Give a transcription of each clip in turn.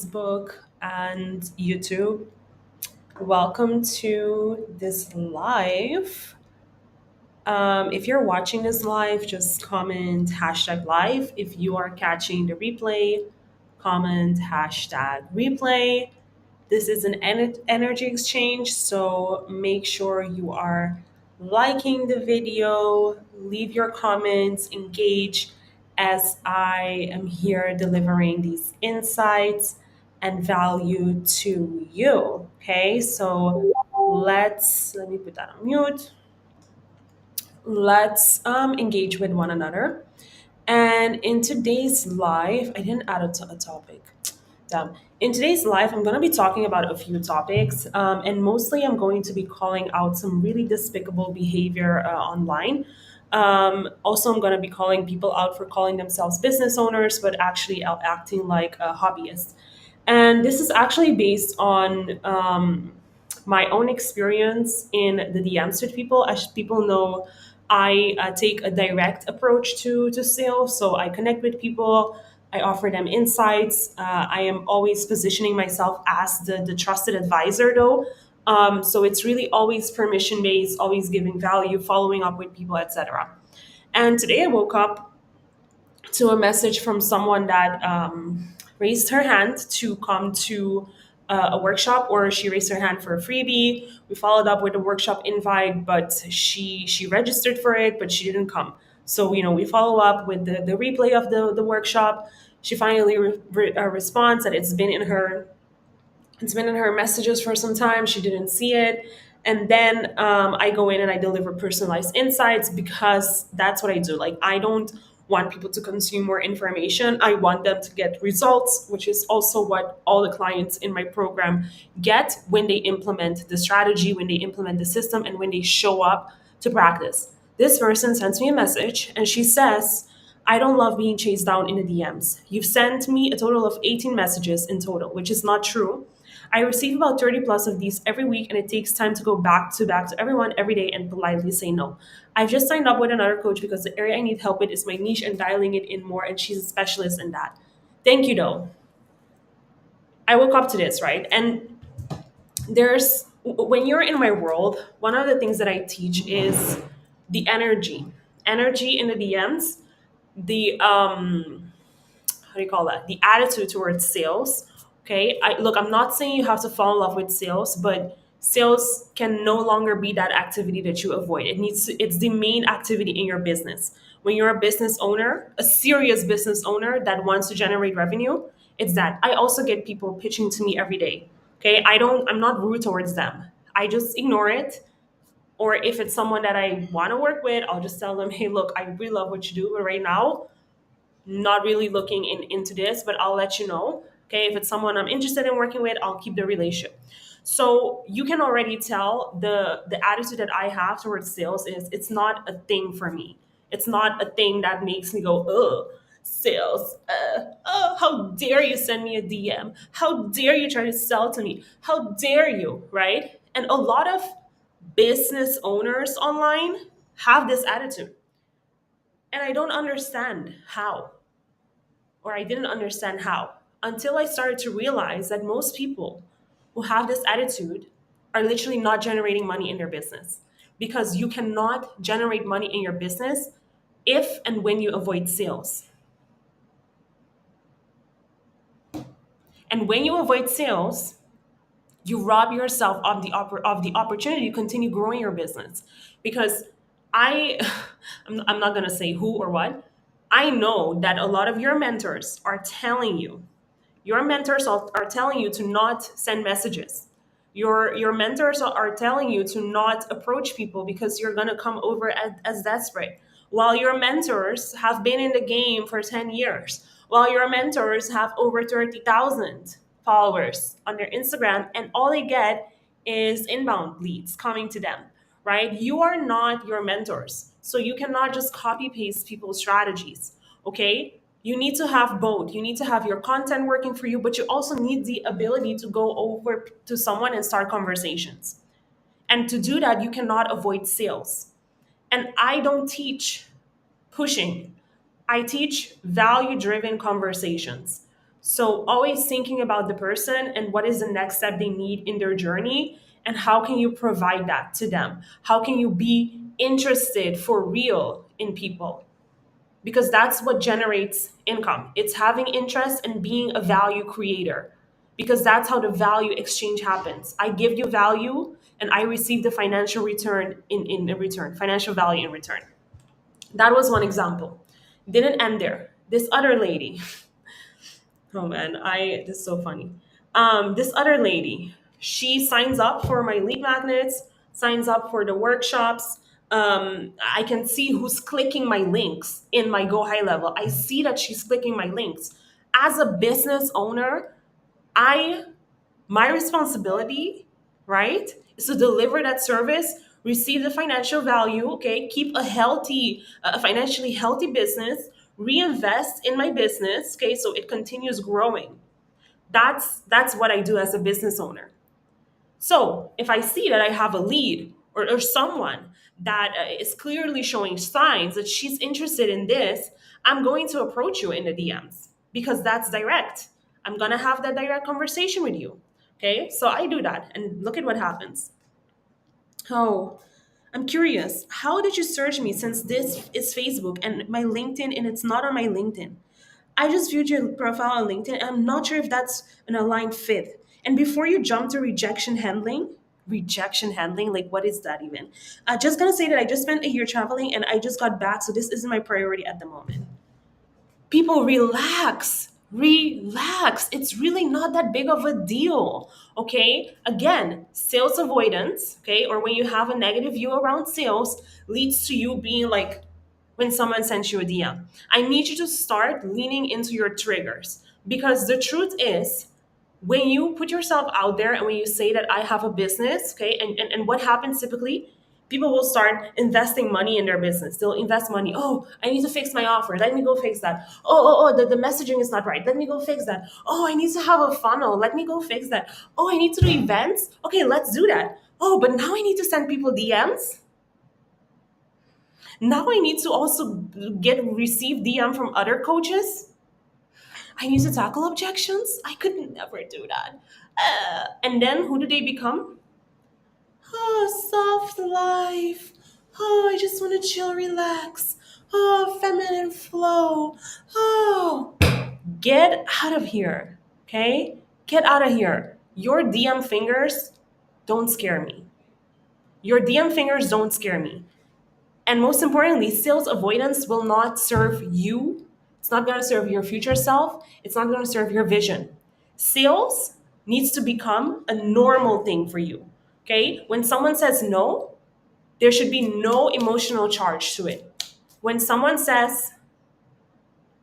Facebook and YouTube. Welcome to this live. If you're watching this live, just comment hashtag live. If you are catching the replay, comment hashtag replay. This is an energy exchange, so make sure you are liking the video, leave your comments, engage as I am here delivering these insights and value to you. Okay, so let me put that on mute. Let's engage with one another. And in today's live, I didn't add a topic. Damn. In today's live, I'm going to be talking about a few topics, and mostly I'm going to be calling out some really despicable behavior online. Also, I'm going to be calling people out for calling themselves business owners, but actually acting like a hobbyist. And this is actually based on my own experience in the DMs with people. As people know, I take a direct approach to sales. So I connect with people, I offer them insights. I am always positioning myself as the trusted advisor, though. So it's really always permission based, always giving value, following up with people, etc. And today I woke up to a message from someone that raised her hand to come to a workshop, or she raised her hand for a freebie. We followed up with a workshop invite, but she registered for it, but she didn't come. So we follow up with the replay of the workshop. She finally responds that it's been in her messages for some time. She didn't see it. And then I go in and I deliver personalized insights because that's what I do. Like, I don't want people to consume more information. I want them to get results, which is also what all the clients in my program get when they implement the strategy, when they implement the system, and when they show up to practice. This person sends me a message and she says, I don't love being chased down in the DMs. You've sent me a total of 18 messages in total, which is not true. I receive about 30 plus of these every week, and it takes time to go back to everyone every day and politely say no. I've just signed up with another coach because the area I need help with is my niche and dialing it in more, and she's a specialist in that. Thank you, though. I woke up to this, right? And when you're in my world, one of the things that I teach is the energy in the DMs, the how do you call that, the attitude towards sales. Okay, I'm not saying you have to fall in love with sales, but sales can no longer be that activity that you avoid. It's the main activity in your business. When you're a business owner, a serious business owner that wants to generate revenue, it's that. I also get people pitching to me every day. Okay, I'm not rude towards them. I just ignore it. Or if it's someone that I want to work with, I'll just tell them, hey, look, I really love what you do, but right now not really looking into this, but I'll let you know. Okay, if it's someone I'm interested in working with, I'll keep the relationship. So you can already tell the attitude that I have towards sales is it's not a thing for me. It's not a thing that makes me go, oh, sales. Oh, how dare you send me a DM? How dare you try to sell to me? How dare you, right? And a lot of business owners online have this attitude. And I don't understand how, or I didn't understand how, until I started to realize that most people who have this attitude are literally not generating money in their business. Because you cannot generate money in your business if and when you avoid sales. And when you avoid sales, you rob yourself of the opportunity to continue growing your business. Because I, I'm not going to say who or what. I know that a lot of your mentors are telling you, are telling you to not send messages. Your mentors are telling you to not approach people because you're going to come over as desperate. While your mentors have been in the game for 10 years, while your mentors have over 30,000 followers on their Instagram, and all they get is inbound leads coming to them, right? You are not your mentors. So you cannot just copy paste people's strategies, okay? You need to have both. You need to have your content working for you, but you also need the ability to go over to someone and start conversations. And to do that, you cannot avoid sales. And I don't teach pushing. I teach value driven conversations. So always thinking about the person and what is the next step they need in their journey, and how can you provide that to them? How can you be interested for real in people? Because that's what generates income. It's having interest and being a value creator, because that's how the value exchange happens. I give you value and I receive the financial return in return, financial value in return. That was one example. Didn't end there. This other lady, oh man, I this is so funny. This other lady, she signs up for my lead magnets, signs up for the workshops. I can see who's clicking my links in my Go High level. I see that she's clicking my links. As a business owner, I my responsibility, right, is to deliver that service, receive the financial value, okay, keep a financially healthy business, reinvest in my business, okay, so it continues growing. That's what I do as a business owner. So if I see that I have a lead, or someone that is clearly showing signs that she's interested in this, I'm going to approach you in the DMs, because that's direct. I'm going to have that direct conversation with you. Okay. So I do that. And look at what happens. Oh, I'm curious. How did you search me, since this is Facebook and my LinkedIn and it's not on my LinkedIn? I just viewed your profile on LinkedIn and I'm not sure if that's an aligned fit. And before you jump to rejection handling, like what is that even? Just gonna say that I just spent a year traveling and I just got back, so this isn't my priority at the moment. People, relax, it's really not that big of a deal. Okay, again, sales avoidance, okay, or when you have a negative view around sales, leads to you being like, when someone sends you a DM, I need you to start leaning into your triggers, because the truth is, when you put yourself out there and when you say that I have a business, okay, and what happens typically, people will start investing money in their business. They'll invest money. Oh, I need to fix my offer. Let me go fix that. The messaging is not right. Let me go fix that. Oh, I need to have a funnel. Let me go fix that. Oh, I need to do events. Okay, let's do that. Oh, but now I need to send people DMs. Now I need to also get receive DM from other coaches. I need to tackle objections. I could never do that. And then who do they become? Oh, soft life. Oh, I just want to chill, relax. Oh, feminine flow. Oh, get out of here. Okay? Get out of here. Your DM fingers don't scare me. Your DM fingers don't scare me. And most importantly, sales avoidance will not serve you. It's not going to serve your future self. It's not going to serve your vision. Sales needs to become a normal thing for you. Okay? When someone says no, there should be no emotional charge to it. When someone says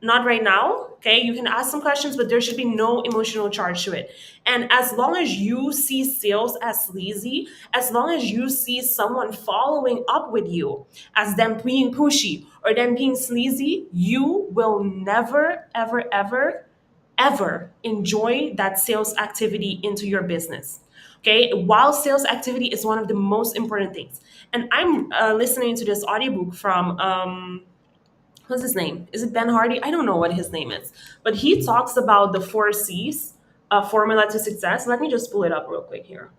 not right now, okay, you can ask some questions, but there should be no emotional charge to it. And as long as you see sales as sleazy, as long as you see someone following up with you as them being pushy or them being sleazy, you will never, ever, ever, ever enjoy that sales activity into your business. Okay, while sales activity is one of the most important things. And I'm listening to this audiobook from what's his name? Is it Ben Hardy? I don't know what his name is, but he talks about the four C's, formula to success. Let me just pull it up real quick here.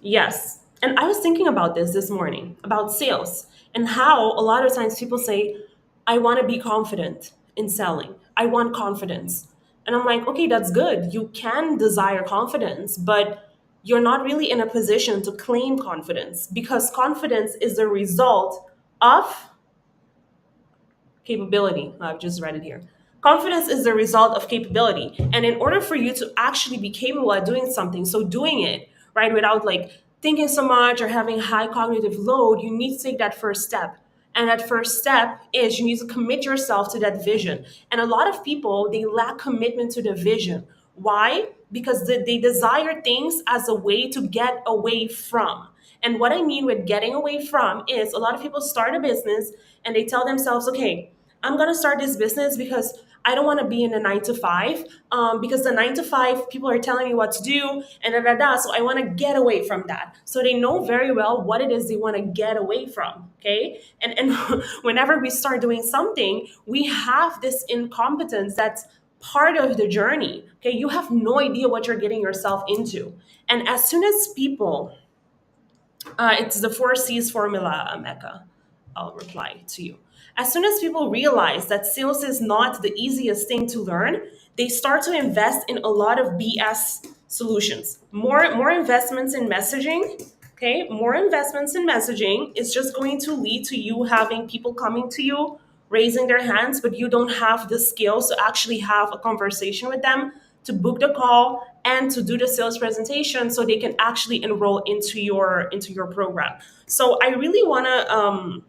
Yes. And I was thinking about this morning about sales and how a lot of times people say, I want to be confident in selling. I want confidence. And I'm like, okay, that's good. You can desire confidence, but you're not really in a position to claim confidence, because confidence is the result of capability. I've just read it here. Confidence is the result of capability. And in order for you to actually be capable at doing something, so doing it, right, without like thinking so much or having high cognitive load, you need to take that first step. And that first step is you need to commit yourself to that vision. And a lot of people, they lack commitment to the vision. Why? Because they desire things as a way to get away from. And what I mean with getting away from is a lot of people start a business and they tell themselves, okay, I'm going to start this business because I don't want to be in a 9 to 5, because the 9 to 5 people are telling me what to do and da da da. So I want to get away from that. So they know very well what it is they want to get away from. Okay, and whenever we start doing something, we have this incompetence that's part of the journey. Okay, you have no idea what you're getting yourself into, and as soon as people, it's the 4 C's formula, Mecca. I'll reply to you. As soon as people realize that sales is not the easiest thing to learn, they start to invest in a lot of BS solutions. More investments in messaging. Okay, more investments in messaging is just going to lead to you having people coming to you, raising their hands, but you don't have the skills to actually have a conversation with them, to book the call, and to do the sales presentation so they can actually enroll into your program. So I really want to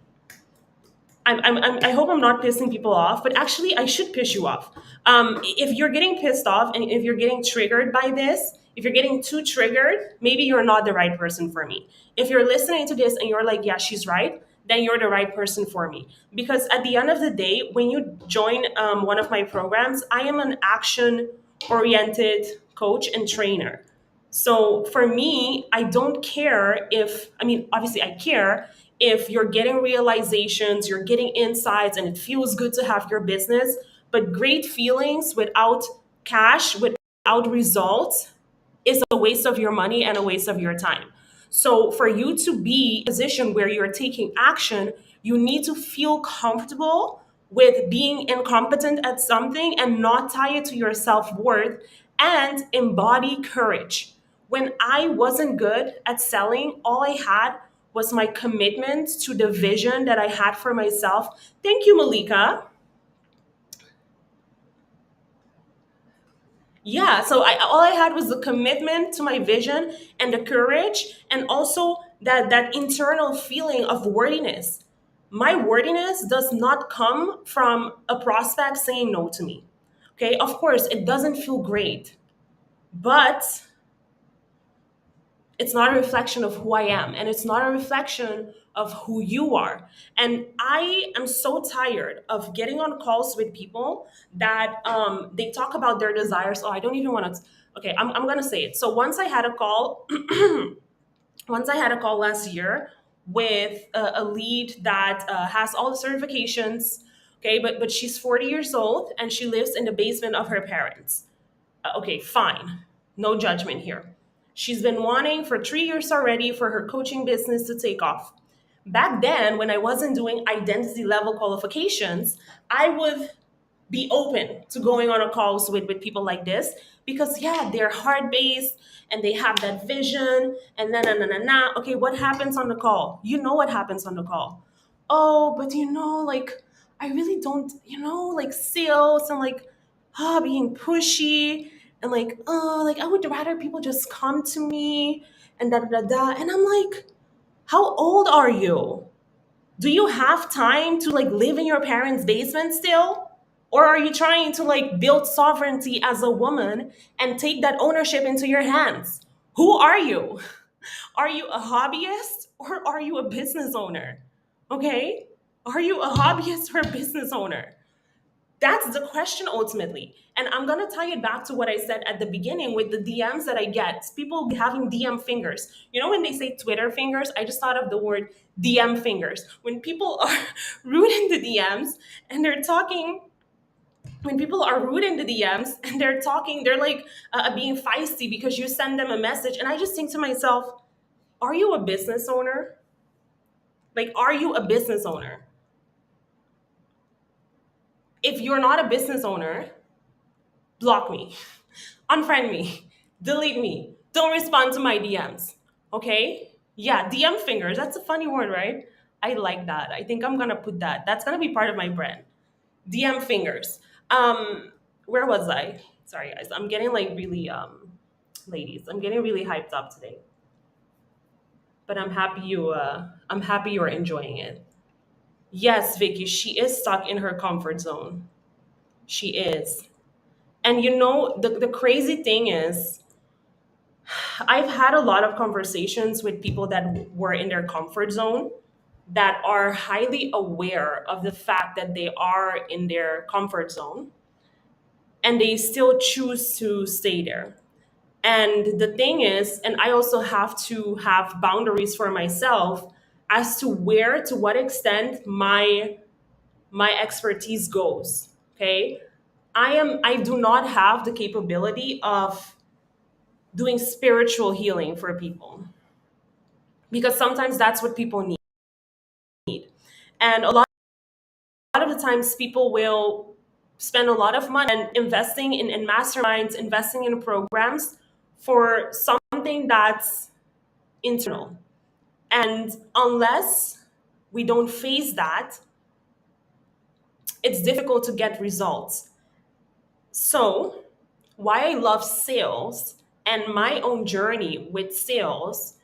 I hope I'm not pissing people off, but actually, I should piss you off. If you're getting pissed off and if you're getting triggered by this, if you're getting too triggered, maybe you're not the right person for me. If you're listening to this and you're like, yeah, she's right, then you're the right person for me. Because at the end of the day, when you join one of my programs, I am an action oriented coach and trainer. So for me, I don't care if, I mean, obviously I care if you're getting realizations, you're getting insights, and it feels good to have your business, but great feelings without cash, without results, is a waste of your money and a waste of your time. So for you to be in a position where you're taking action, you need to feel comfortable with being incompetent at something and not tie it to your self-worth, and embody courage. When I wasn't good at selling, all I had was my commitment to the vision that I had for myself. Thank you, Malika. Yeah, so all I had was the commitment to my vision and the courage, and also that internal feeling of worthiness. My worthiness does not come from a prospect saying no to me. Okay, of course it doesn't feel great, but it's not a reflection of who I am, and it's not a reflection of who you are. And I am so tired of getting on calls with people that they talk about their desires. Oh, I don't even want to. Okay, I'm gonna say it. So once I had a call last year with a lead that has all the certifications. Okay, but she's 40 years old and she lives in the basement of her parents. Okay, fine. No judgment here. She's been wanting for 3 years already for her coaching business to take off. Back then, when I wasn't doing identity level qualifications, I would be open to going on a calls with people like this, because yeah, they're hard based and they have that vision and na na na na na. Okay, what happens on the call? You know what happens on the call. Oh, but like, I really don't, like sales and like being pushy, and like, oh, like I would rather people just come to me and da da da da. And I'm like, how old are you? Do you have time to like live in your parents' basement still? Or are you trying to like build sovereignty as a woman and take that ownership into your hands? Who are you? Are you a hobbyist or are you a business owner? Okay? Are you a hobbyist or a business owner? That's the question ultimately. And I'm going to tie it back to what I said at the beginning with the DMs that I get. People having DM fingers. You know, when they say Twitter fingers, I just thought of the word DM fingers. When people are rude in the DMs and they're talking, when people are rude in the DMs and they're talking, they're like being feisty because you send them a message. And I just think to myself, are you a business owner? Like, are you a business owner? If you're not a business owner, block me, unfriend me, delete me, don't respond to my DMs. Okay? Yeah, DM fingers. That's a funny word, right? I like that. I think I'm gonna put that. That's gonna be part of my brand. DM fingers. Where was I? Sorry guys. I'm getting like really ladies, I'm getting really hyped up today. But I'm happy you're enjoying it. Yes, Vicky, she is stuck in her comfort zone. She is. And the crazy thing is, I've had a lot of conversations with people that were in their comfort zone, that are highly aware of the fact that they are in their comfort zone. and they still choose to stay there. And the thing is, and I also have to have boundaries for myself as to where, to what extent my expertise goes. Okay. I do not have the capability of doing spiritual healing for people, because sometimes that's what people need. And a lot of the times people will spend a lot of money and investing in masterminds, investing in programs for something that's internal. And unless we don't face that, it's difficult to get results. So, why I love sales and my own journey with sales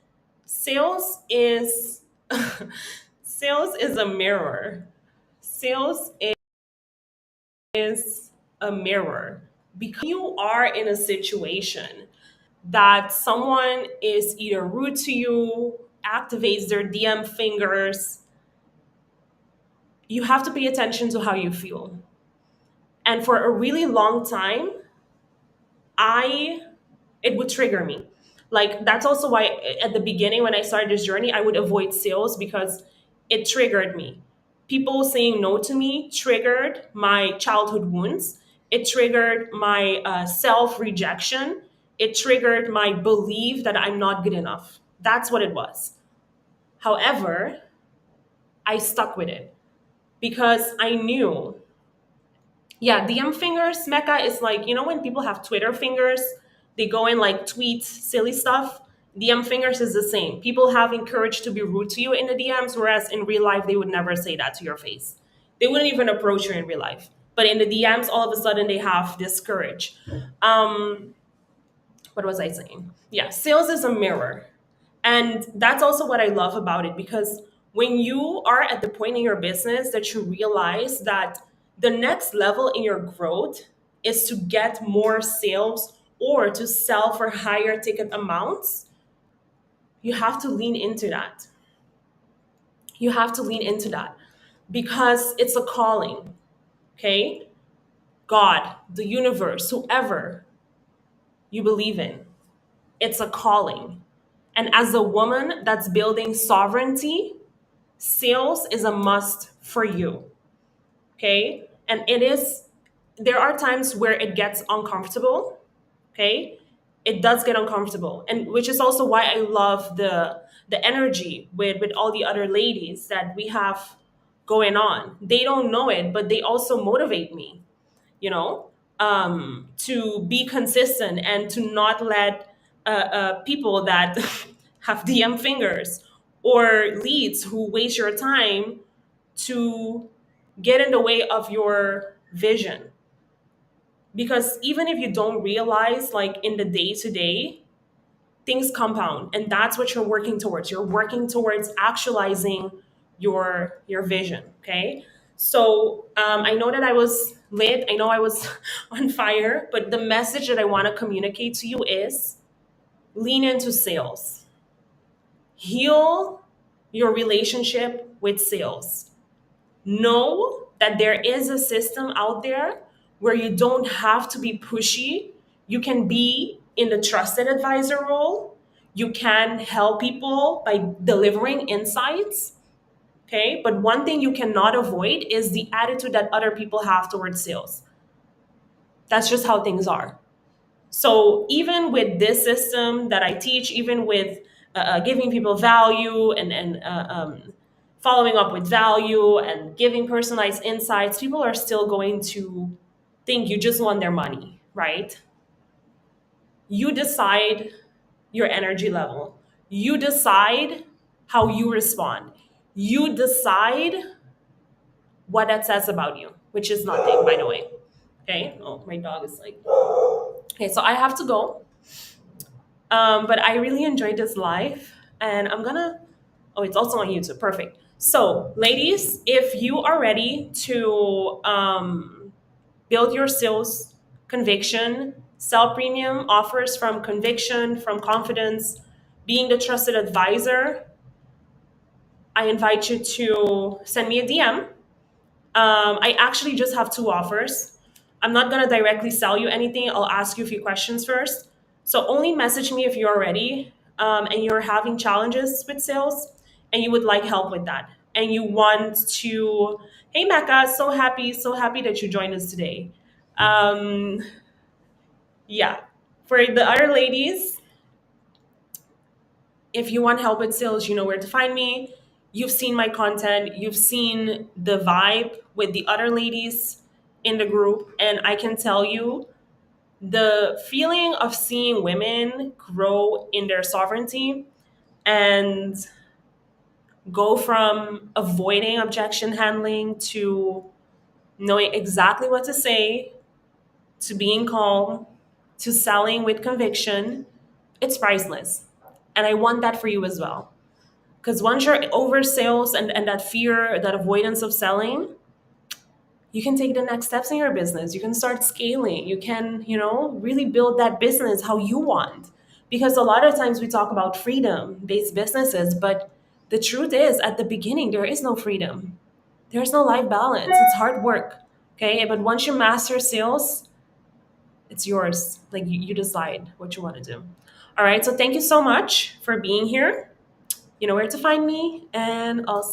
is sales is a mirror. Sales is a mirror. Because you are in a situation that someone is either rude to you, activates their DM fingers, you have to pay attention to how you feel. And for a really long time, I it would trigger me. Like that's also why at the beginning when I started this journey, I would avoid sales because it triggered me. People saying no to me triggered my childhood wounds. It triggered my self rejection. It triggered my belief that I'm not good enough. That's what it was. However, I stuck with it because I knew, yeah, DM fingers, Mecca is like, when people have Twitter fingers, they go and like tweet silly stuff. DM fingers is the same. People have encouraged to be rude to you in the DMs, whereas in real life, they would never say that to your face. They wouldn't even approach you in real life. But in the DMs, all of a sudden, they have this courage. Um, what was I saying? Yeah, sales is a mirror. And that's also what I love about it, because when you are at the point in your business that you realize that the next level in your growth is to get more sales or to sell for higher ticket amounts, you have to lean into that. You have to lean into that because it's a calling, okay? God, the universe, whoever you believe in, it's a calling. And as a woman that's building sovereignty, sales is a must for you. Okay. And there are times where it gets uncomfortable. Okay. It does get uncomfortable. And which is also why I love the energy with all the other ladies that we have going on. They don't know it, but they also motivate me, to be consistent and to not let people that have DM fingers or leads who waste your time to get in the way of your vision. Because even if you don't realize, like in the day to day, things compound, and that's what you're working towards. You're working towards actualizing your vision. Okay. So I know that I was lit. I know I was on fire, but the message that I want to communicate to you is lean into sales. Heal your relationship with sales. Know that there is a system out there where you don't have to be pushy. You can be in the trusted advisor role. You can help people by delivering insights. Okay. But one thing you cannot avoid is the attitude that other people have towards sales. That's just how things are. So even with this system that I teach, even with giving people value and following up with value and giving personalized insights, people are still going to think you just want their money, right? You decide your energy level. You decide how you respond. You decide what that says about you, which is nothing, by the way. Okay. Oh, my dog is like, okay, so I have to go. But I really enjoyed this live, and I'm gonna. Oh, it's also on YouTube. Perfect. So, ladies, if you are ready to build your sales conviction, sell premium offers from conviction, from confidence, being the trusted advisor, I invite you to send me a DM. I actually just have two offers. I'm not going to directly sell you anything. I'll ask you a few questions first. So only message me if you're ready, and you're having challenges with sales and you would like help with that. And you want to, hey, Mecca, so happy that you joined us today. Um, yeah. For the other ladies, if you want help with sales, you know where to find me. You've seen my content, you've seen the vibe with the other ladies in the group, and I can tell you the feeling of seeing women grow in their sovereignty and go from avoiding objection handling to knowing exactly what to say to being calm to selling with conviction, it's priceless. And I want that for you as well. Because once you're over sales and that fear, that avoidance of selling, you can take the next steps in your business. You can start scaling. You can, really build that business how you want. Because a lot of times we talk about freedom based businesses, but the truth is at the beginning, there is no freedom. There's no life balance. It's hard work. Okay. But once you master sales, it's yours. Like you decide what you want to do. All right. So thank you so much for being here. You know where to find me, and I'll see